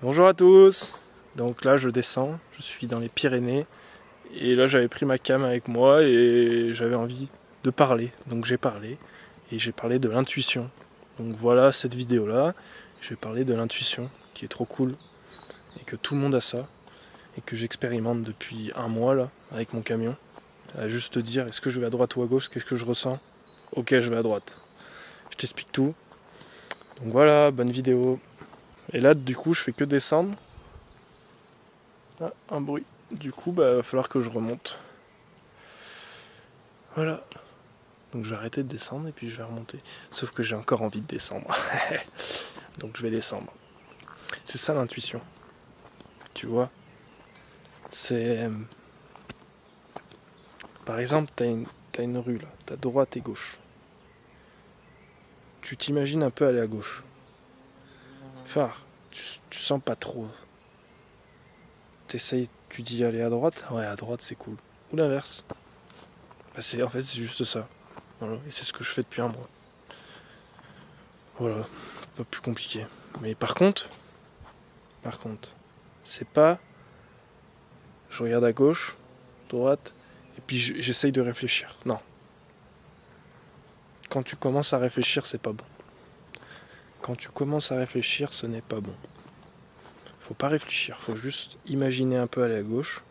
Bonjour à tous. Donc là je descends, je suis dans les Pyrénées et là j'avais pris ma cam avec moi et j'avais envie de parler. Donc j'ai parlé et j'ai parlé de l'intuition. Donc voilà cette vidéo là, je vais parler de l'intuition qui est trop cool et que tout le monde a ça et que j'expérimente depuis un mois là avec mon camion. À juste te dire est-ce que je vais à droite ou à gauche, qu'est-ce que je ressens. Ok, je vais à droite. Je t'explique tout. Donc voilà, bonne vidéo. Et là du coup je fais que descendre. Ah, un bruit. Du coup, va falloir que je remonte. Voilà. Donc je vais arrêter de descendre et puis je vais remonter. Sauf que j'ai encore envie de descendre. Donc je vais descendre. C'est ça l'intuition. Tu vois. C'est... Par exemple, t'as une rue là. T'as droite et gauche. Tu t'imagines un peu aller à gauche. Enfin, tu sens pas trop. T'essayes, tu dis aller à droite. Ouais, à droite c'est cool. Ou l'inverse. Bah, en fait, c'est juste ça. Voilà. Et c'est ce que je fais depuis un mois. Voilà, pas plus compliqué. Mais par contre, c'est pas je regarde à gauche, droite, et puis j'essaye de réfléchir. Non. Quand tu commences à réfléchir, c'est pas bon. Quand tu commences à réfléchir, ce n'est pas bon. Faut pas réfléchir, faut juste imaginer un peu aller à gauche.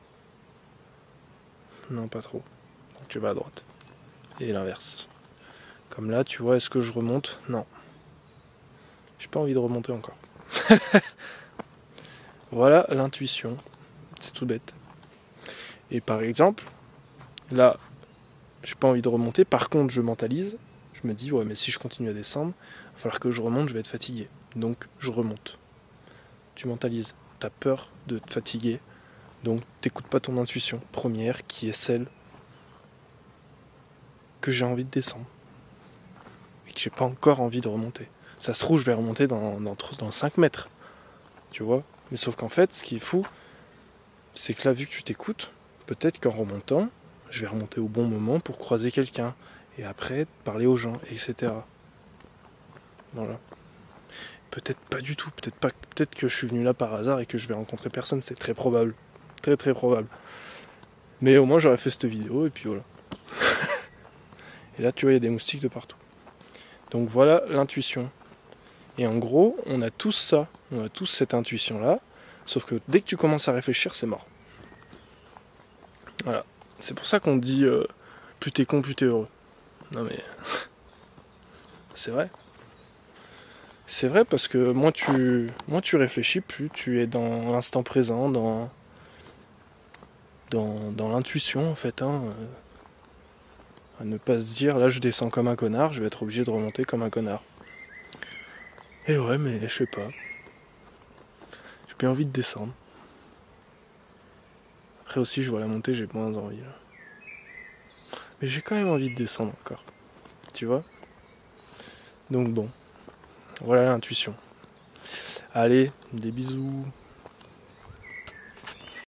Non, pas trop. Donc tu vas à droite. Et l'inverse. Comme là, tu vois, est-ce que je remonte? Non. J'ai pas envie de remonter encore. Voilà l'intuition. C'est tout bête. Et par exemple, là, j'ai pas envie de remonter. Par contre, je mentalise. Je me dis, ouais, mais si je continue à descendre, il va falloir que je remonte, je vais être fatigué. Donc, je remonte. Tu mentalises. T'as peur de te fatiguer. Donc, t'écoutes pas ton intuition première, qui est celle que j'ai envie de descendre. Et que j'ai pas encore envie de remonter. Ça se trouve, je vais remonter dans 5 mètres. Tu vois? Mais sauf qu'en fait, ce qui est fou, c'est que là, vu que tu t'écoutes, peut-être qu'en remontant, je vais remonter au bon moment pour croiser quelqu'un. Et après, parler aux gens, etc. Voilà. Peut-être pas du tout, peut-être que je suis venu là par hasard et que je vais rencontrer personne, c'est très probable. Très très probable. Mais au moins j'aurais fait cette vidéo et puis voilà. Et là tu vois, il y a des moustiques de partout. Donc voilà l'intuition. Et en gros, on a tous ça, on a tous cette intuition-là, sauf que dès que tu commences à réfléchir, c'est mort. Voilà. C'est pour ça qu'on dit plus t'es con, plus t'es heureux. Non mais... c'est vrai. C'est vrai parce que moins tu réfléchis, plus tu es dans l'instant présent, dans l'intuition en fait. À ne pas se dire là je descends comme un connard, je vais être obligé de remonter comme un connard. Et ouais, mais je sais pas. J'ai bien envie de descendre. Après aussi je vois la montée, j'ai moins envie là. Mais j'ai quand même envie de descendre encore. Tu vois? Donc bon, voilà l'intuition. Allez, des bisous.